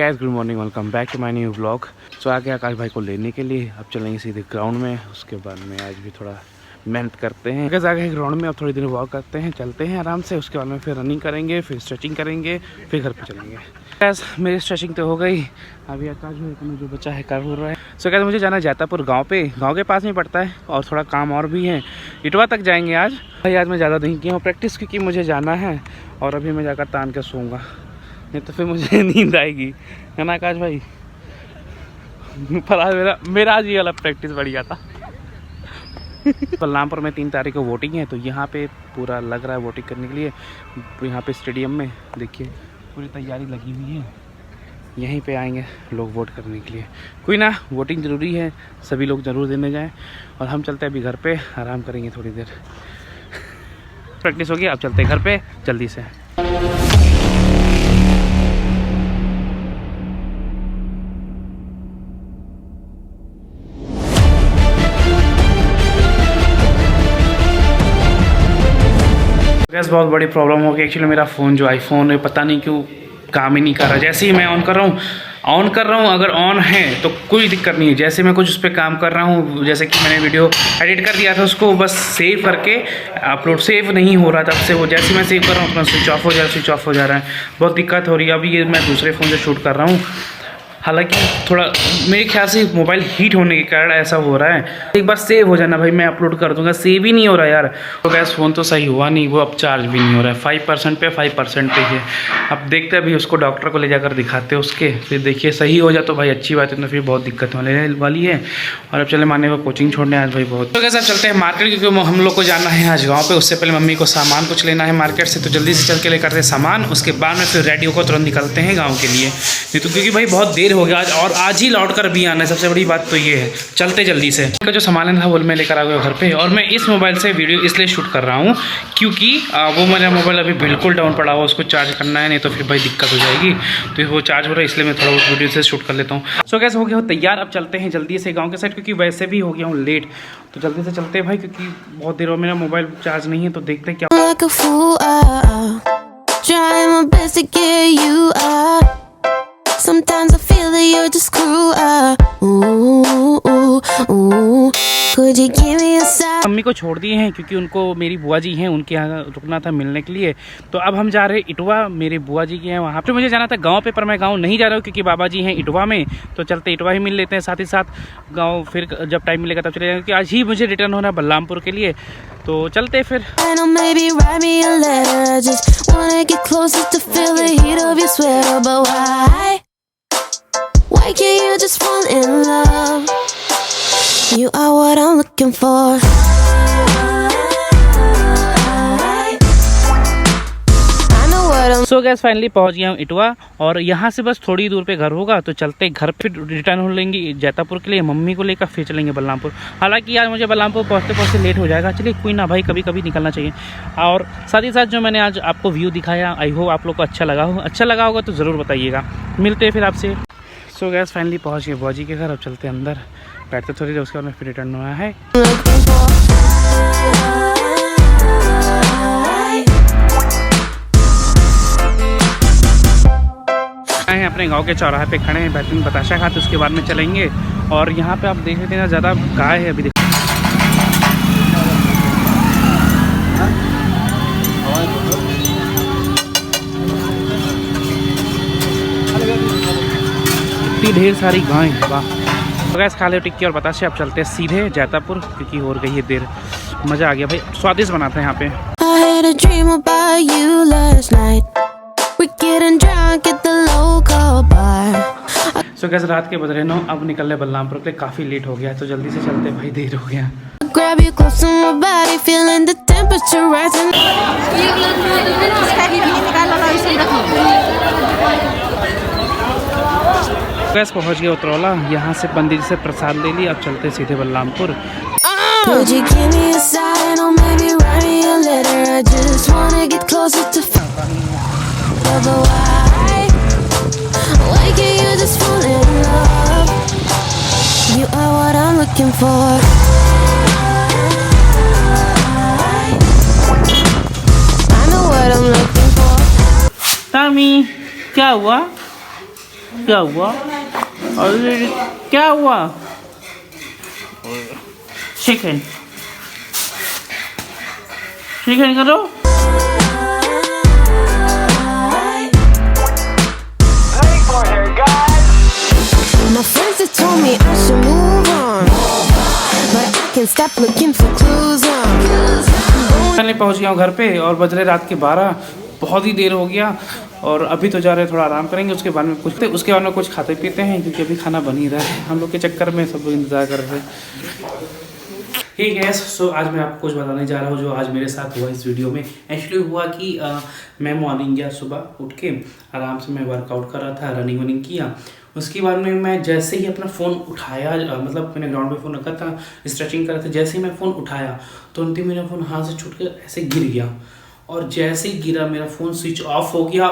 Guys, good morning, welcome back to my new vlog. So आगे आकाश भाई को लेने के लिए अब चलेंगे सीधे ग्राउंड में। उसके बाद में आज भी थोड़ा मेहनत करते हैं। अगर आगे ग्राउंड में अब थोड़ी देर वॉक करते हैं, चलते हैं आराम से। उसके बाद में फिर रनिंग करेंगे, फिर स्ट्रेचिंग करेंगे, फिर घर पे चलेंगे। गैस मेरी स्ट्रेचिंग तो हो गई, अभी आकाश भाई को जो बच्चा है कर हो रहा है। सो गैस मुझे जाना है जैतापुर गाँव पे, गाँव के पास में पड़ता है और थोड़ा काम और भी है। इटवा तक जाएंगे आज भाई। आज मैं ज़्यादा नहीं किया हूँ प्रैक्टिस, क्योंकि मुझे जाना है और अभी मैं जाकर तान के सोऊंगा, नहीं तो फिर मुझे नींद आएगी, है ना आकाश भाई। पर मेरा आज ये वाला प्रैक्टिस बढ़िया था। बलरामपुर में 3 तारीख को वोटिंग है, तो यहाँ पे पूरा लग रहा है वोटिंग करने के लिए। यहाँ पे स्टेडियम में देखिए पूरी तैयारी लगी हुई है, यहीं पे आएंगे लोग वोट करने के लिए। कोई ना, वोटिंग ज़रूरी है, सभी लोग ज़रूर देने जाएं। और हम चलते हैं अभी घर पे, आराम करेंगे थोड़ी देर। प्रैक्टिस हो गई, अब चलते हैं घर पे जल्दी से। गैस बहुत बड़ी प्रॉब्लम हो गई एक्चुअली। मेरा फ़ोन जो आईफोन है पता नहीं क्यों काम ही नहीं कर रहा। जैसे ही मैं ऑन कर रहा हूँ अगर ऑन है तो कोई दिक्कत नहीं है। जैसे मैं कुछ उस पर काम कर रहा हूँ, जैसे कि मैंने वीडियो एडिट कर दिया था, उसको बस सेव करके अपलोड, सेव नहीं हो रहा तब से। वो जैसे मैं सेव कर रहा हूँ अपना स्विच ऑफ हो जा रहा है। बहुत दिक्कत हो रही है। अभी ये मैं दूसरे फ़ोन से शूट कर रहा हूँ, हालांकि थोड़ा मेरे ख्याल से मोबाइल हीट होने के कारण ऐसा हो रहा है। एक बार सेव हो जाना भाई, मैं अपलोड कर दूंगा। सेव ही नहीं हो रहा यार। तो गैस फ़ोन तो सही हुआ नहीं, वो अब चार्ज भी नहीं हो रहा है। 5% पे 5% पे है। अब देखते हैं अभी, उसको डॉक्टर को ले जाकर दिखाते हैं उसके, फिर देखिए सही हो जाए तो भाई अच्छी बात है, तो फिर बहुत दिक्कत होने वाली है। और अब चले माने को कोचिंग छोड़ने आज भाई बहुत। तो कैसे चलते हैं मार्केट, क्योंकि हम लोग को जाना है आज गाँव पे। उससे पहले मम्मी को सामान कुछ लेना है मार्केट से, तो जल्दी से चल के ले करते हैं सामान। उसके बाद में फिर रेडियो को तुरंत निकलते हैं गाँव के लिए, नहीं तो क्योंकि भाई बहुत देर हो गया आज, और आज ही लौट कर भी आना है। सबसे बड़ी बात तो ये है, चलते जल्दी से। उनका जो सामान लेना था वो मैं लेकर आ गया घर पे। और मैं इस मोबाइल से वीडियो इसलिए शूट कर रहा हूँ क्योंकि वो मेरा मोबाइल अभी बिल्कुल डाउन पड़ा हुआ, उसको चार्ज करना है, नहीं तो फिर भाई दिक्कत हो जाएगी। तो वो चार्ज हो रहा है, इसलिए मैं थोड़ा उस वीडियो से शूट कर लेता हूँ। सो कैसे हो गया हो तैयार, अब चलते हैं जल्दी से गाँव के साइड, क्योंकि वैसे भी हो गया हूँ लेट। तो जल्दी से चलते हैं भाई, क्योंकि बहुत देर हो, मेरा मोबाइल चार्ज नहीं है। तो देखते हैं क्या। Sometimes I feel that you're just cruel. Could you give me a sign? Mummy को छोड़ दिए हैं क्योंकि उनको मेरी बुआ जी हैं, उनके यहाँ रुकना था मिलने के लिए। तो अब हम जा रहे हैं इटवा, मेरे बुआ जी के हैं वहाँ पे। मुझे जाना था गांव पे, पर मैं गांव नहीं जा रहा हूँ क्योंकि बाबा जी हैं इटवा में। तो चलते इटवा ही मिल लेते हैं, साथ ही साथ गाँव फिर जब टाइम मिलेगा तब चले जाएंगे, क्योंकि आज ही मुझे रिटर्न होना है बलरामपुर के लिए। तो चलते फिर। Why can't you just fall in love? You are what I'm looking for. So gas finally पहुंच गया हूँ इटवा, और यहाँ से बस थोड़ी दूर पे घर होगा। तो चलते घर पे, रिटर्न हो लेंगे जैतापुर के लिए, मम्मी को लेकर फिर चलेंगे बलरामपुर। हालांकि यार मुझे बलरामपुर पहुँचते लेट हो जाएगा। चलिए कोई ना भाई, कभी कभी निकलना चाहिए। और साथ ही साथ जो मैंने आज आपको व्यू दिखाया, आई होप आप लोग को अच्छा लगा होगा तो ज़रूर बताइएगा। मिलते हैं फिर आपसे। सो गैस फाइनली पहुँच गए बुआ जी के घर। अब चलते हैं अंदर, बैठते थोड़ी देर, उसके बाद में फिर रिटर्न हुआ है। अपने गांव के चौराहे पे खड़े हैं, बेहतरीन बताशा खाते, उसके बाद में चलेंगे। और यहाँ पे आप देख लेते हैं ज़्यादा गाय है। अभी देखिए इतनी ढेर सारी गाय, वाह। तो गैस खा ले टिक्की और बताशे, अब चलते हैं सीधे जैतापुर, क्योंकि हो गई है देर। मज़ा आ गया भाई, स्वादिष्ट बना था यहाँ पे। सो गैस रात के बज रहे 9, अब निकल रहे बलरामपुर के लिए। काफ़ी लेट हो गया है, तो जल्दी से चलते भाई, देर हो गया। गैस पहुंच गया उतरौला, यहाँ से पंडित जी से प्रसाद ले लिया। अब चलते सीधे Balrampur. You are what I'm looking for. I know what I'm looking for. तामी क्या हुआ? क्या हुआ? अरे क्या हुआ? चिकन चिकन करो। My friends have told me I should move on, but I can't stop looking for clues मैं पहुंच गया हूँ घर पे और बज रहे रात के 12। बहुत ही देर हो गया और अभी तो जा रहे हैं, थोड़ा आराम करेंगे। उसके बाद में कुछ खाते पीते हैं, क्योंकि अभी खाना बन ही रहा है। हम लोग के चक्कर में सब लोग इंतज़ार कर रहे हैं। ठीक है, सो आज मैं आपको कुछ बताने जा रहा हूँ जो आज मेरे साथ हुआ इस वीडियो में। एक्चुअली हुआ कि मैं मॉर्निंग गया, सुबह उठ के आराम से मैं वर्कआउट कर रहा था, रनिंग वनिंग किया। उसके बाद में मैं जैसे ही अपना फ़ोन उठाया, मतलब मैंने ग्राउंड पे फ़ोन रखा था, स्ट्रेचिंग कर रहा था, जैसे ही मैं फ़ोन उठाया तुरंत ही मेरा फ़ोन हाथ से छूट कर ऐसे गिर गया। और जैसे ही गिरा मेरा फ़ोन स्विच ऑफ हो गया,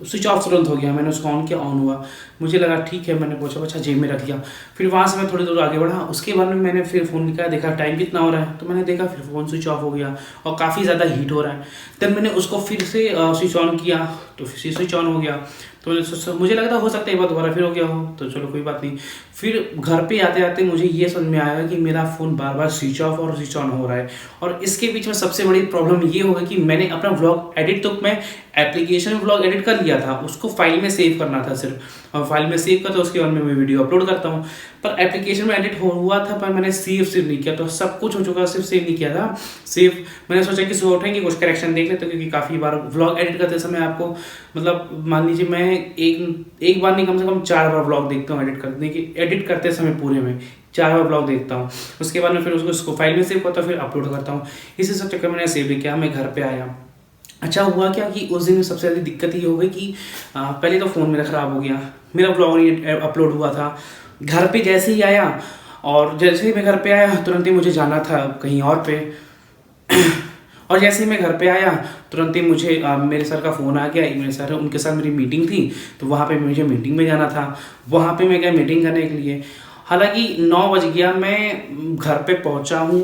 स्विच ऑफ तुरंत हो गया। मैंने उसको ऑन किया, ऑन हुआ। मुझे लगा ठीक है, मैंने पूछा अच्छा जेब में रख लिया। फिर वहाँ से मैं थोड़ी दूर आगे बढ़ा। उसके बाद में मैंने फिर फ़ोन निकाला, देखा टाइम कितना हो रहा है, तो मैंने देखा फिर फ़ोन स्विच ऑफ हो गया और काफ़ी ज़्यादा हीट हो रहा है। तब मैंने उसको फिर से स्विच ऑन किया तो फिर स्विच ऑन हो गया। तो मुझे लगा था हो सकता है एक बार दोबारा फिर हो गया हो, तो चलो कोई बात नहीं। फिर घर पे आते आते मुझे ये समझ में आया कि मेरा फ़ोन बार बार स्विच ऑफ और स्विच ऑन हो रहा है। और इसके बीच में सबसे बड़ी प्रॉब्लम ये होगा कि मैंने अपना व्लॉग एडिट, तो मैं एप्लीकेशन में व्लॉग एडिट कर लिया था, उसको फाइल में सेव करना था सिर्फ, और फाइल में सेव करता उसके बाद में मैं वीडियो अपलोड करता हूँ। पर एप्लीकेशन में एडिट हुआ था, पर मैंने सेव नहीं किया, तो सब कुछ हो चुका, सिर्फ सेव नहीं किया था। सेव मैंने सोचा कि सुबह उठेंगे कुछ करेक्शन देख लेते, क्योंकि काफ़ी बार व्लॉग एडिट करते समय आपको, मतलब मान लीजिए मैं एक बार नहीं कम से कम 4 बार व्लॉग देखता हूँ एडिट करते समय, पूरे में 4 बार व्लॉग देखता हूँ। उसके बाद में फिर उसको फाइल में सेव करता हूँ, फिर अपलोड करता हूँ। इसी सब चक्कर मैंने सेव नहीं किया। मैं घर पे आया, अच्छा हुआ क्या कि उस दिन सबसे ज़्यादा दिक्कत ये हो गई कि पहले तो फ़ोन मेरा ख़राब हो गया, मेरा व्लॉग नहीं अपलोड हुआ था। घर पे जैसे ही आया, और जैसे ही मैं घर पे आया तुरंत ही मुझे जाना था कहीं और पे और जैसे ही मैं घर पे आया तुरंत ही मुझे मेरे सर का फ़ोन आ गया। मेरे सर, उनके साथ मेरी मीटिंग थी, तो वहाँ पे मुझे मीटिंग में जाना था। वहाँ पे मैं गया मीटिंग करने के लिए। हालांकि 9 बज गया, मैं घर पे पहुँचा हूँ,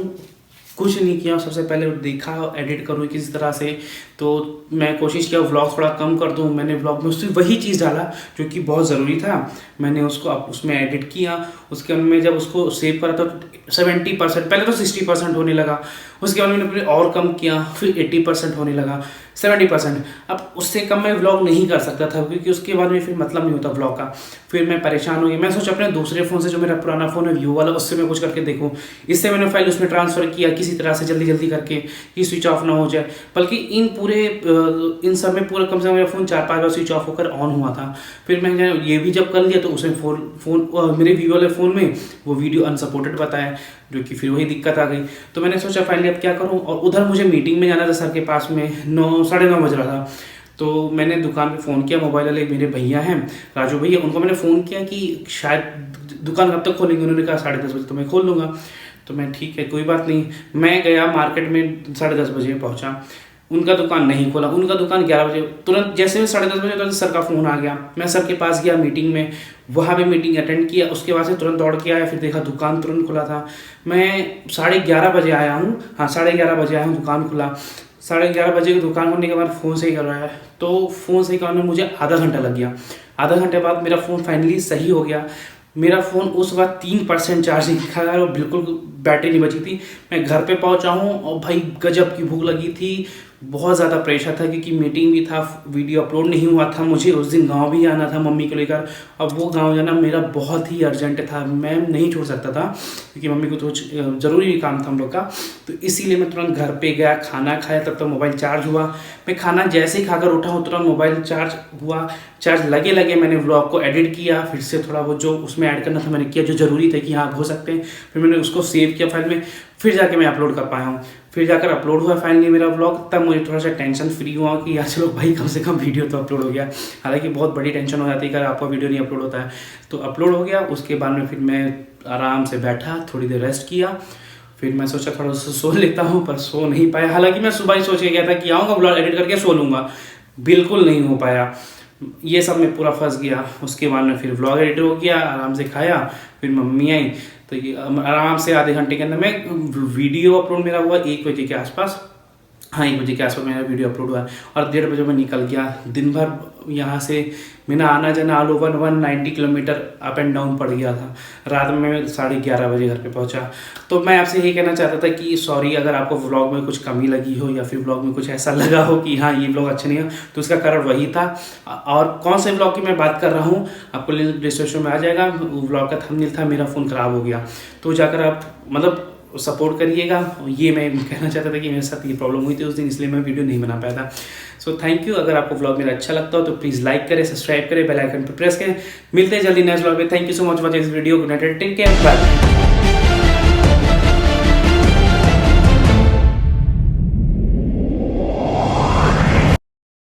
कुछ नहीं किया। सबसे पहले देखा एडिट करूँ किसी तरह से, तो मैं कोशिश किया व्लॉग थोड़ा कम कर दूँ। मैंने व्लॉग में उससे वही चीज़ डाला जो कि बहुत ज़रूरी था, मैंने उसको उसमें एडिट किया। उसके बाद में जब उसको सेव करा तो 70%, पहले तो 60% होने लगा। उसके बाद मैंने फिर और कम किया, फिर 80% होने लगा, 70%। अब उससे कम मैं व्लॉग नहीं कर सकता था, क्योंकि उसके बाद में फिर मतलब नहीं होता व्लॉग का। फिर मैं परेशान हो गया। मैं सोचा अपने दूसरे फ़ोन से, जो मेरा पुराना फ़ोन है व्यू वाला, उससे मैं कुछ करके देखूँ। इससे मैंने फाइल उसमें ट्रांसफ़र किया किसी तरह से जल्दी करके, कि स्विच ऑफ ना हो जाए। बल्कि इन सब में पूरा कम से कम मेरा फ़ोन 4-5 बार स्विच ऑफ होकर ऑन हुआ था। फिर मैंने ये भी जब कर लिया तो उसमें फ़ोन मेरे व्यू वाले फ़ोन में वो वीडियो अनसपोर्टेड बताया, जो कि फिर वही दिक्कत आ गई। तो मैंने सोचा फाइनली अब क्या करूं, और उधर मुझे मीटिंग में जाना था सर के पास में, 9-9:30 बज रहा था। तो मैंने दुकान पे फ़ोन किया, मोबाइल वाले मेरे भैया हैं राजू भैया, उनको मैंने फ़ोन किया कि शायद दुकान कब तक खोलेंगे। उन्होंने कहा 10:30 बजे तो मैं खोल लूँगा। तो मैं ठीक है कोई बात नहीं, मैं गया मार्केट में 10:30 बजे पहुँचा। उनका दुकान नहीं खोला, उनका दुकान 11 बजे। तुरंत जैसे मैं 10:30 बजे तो सर का फ़ोन आ गया। मैं सर के पास गया मीटिंग में, वहाँ पे मीटिंग अटेंड किया। उसके बाद से तुरंत दौड़ के आया, फिर देखा दुकान तुरंत खुला था। मैं 11:30 बजे आया हूँ, हाँ 11:30 बजे आया हूँ, दुकान खुला। 11:30 बजे की दुकान खोलने के बाद फ़ोन सही करवाया, तो फ़ोन सही करवाने में मुझे आधा घंटा लग गया। आधा घंटे बाद मेरा फ़ोन फाइनली सही हो गया। मेरा फ़ोन उस वक्त 3% चार्जिंग दिखा रहा है और बिल्कुल बैटरी नहीं बची थी। मैं घर पे पहुंचा हूं और भाई गजब की भूख लगी थी, बहुत ज़्यादा प्रेशर था, क्योंकि मीटिंग भी था, वीडियो अपलोड नहीं हुआ था। मुझे उस दिन गांव भी आना था मम्मी को लेकर, अब वो गांव जाना मेरा बहुत ही अर्जेंट था, मैं नहीं छोड़ सकता था, क्योंकि मम्मी को तो ज़रूरी काम था हम लोग का। तो इसीलिए मैं तुरंत घर पे गया, खाना खाया, तब तक मोबाइल चार्ज हुआ। मैं खाना जैसे ही खाकर उठा हूँ तुरंत मोबाइल चार्ज हुआ। चार्ज लगे मैंने व्लॉग को एडिट किया, फिर से थोड़ा वो जो उसमें ऐड करना था मैंने किया, जो ज़रूरी था कि हाँ हो सकते हैं। फिर मैंने उसको सेव किया फाइल में, फिर जाके मैं अपलोड कर पाया हूँ। फिर जाकर अपलोड हुआ फाइनली मेरा व्लॉग। तब मुझे थोड़ा सा टेंशन फ्री हुआ कि यार चलो भाई कम से कम वीडियो तो अपलोड हो गया। हालांकि बहुत बड़ी टेंशन हो जाती है अगर आपका वीडियो नहीं अपलोड होता है। तो अपलोड हो गया। उसके बाद में फिर मैं आराम से बैठा, थोड़ी देर रेस्ट किया। फिर मैं सोचा थोड़ा सा सो लेता हूँ, पर सो नहीं पाया। हालांकि मैं सुबह ही सोच के गया था कि आऊँगा व्लॉग एडिट करके सो लूँगा, बिल्कुल नहीं हो पाया। ये सब में पूरा फंस गया। उसके बाद में फिर व्लॉग एडिट हो गया, आराम से खाया, फिर मम्मी आई, तो ये आराम से आधे घंटे के अंदर मैं वीडियो अपलोड मेरा हुआ 1 बजे के आसपास। हाँ 1 बजे के आसपास मेरा वीडियो अपलोड हुआ और 1:30 बजे मैं निकल गया। दिन भर यहाँ से मेरा आना जाना all over 190 kilometre up and down पड़ गया था। रात में मैं 11:30 बजे घर पे पहुँचा। तो मैं आपसे यही कहना चाहता था कि सॉरी अगर आपको व्लॉग में कुछ कमी लगी हो या फिर व्लॉग में कुछ ऐसा लगा हो कि हाँ ये व्लॉग अच्छा नहीं है, तो उसका कारण वही था। और कौन से व्लॉग की मैं बात कर रहा हूँ आपको लिंक डिस्क्रिप्शन में आ जाएगा। व्लॉग का थंबनेल था मेरा फ़ोन ख़राब हो गया, तो जाकर आप मतलब सपोर्ट करिएगा। ये मैं कहना चाहता था कि मेरे साथ ये प्रॉब्लम हुई थी उस दिन, इसलिए मैं वीडियो नहीं बना पाया था। So thank you. अगर आपको व्लॉग मेरा अच्छा लगता हो तो प्लीज़ लाइक करें, सब्सक्राइब करें, बेल आइकन पर प्रेस करें। मिलते हैं जल्दी नेक्स्ट व्लॉग में। Thank you so much for this video. Good night, take care, bye.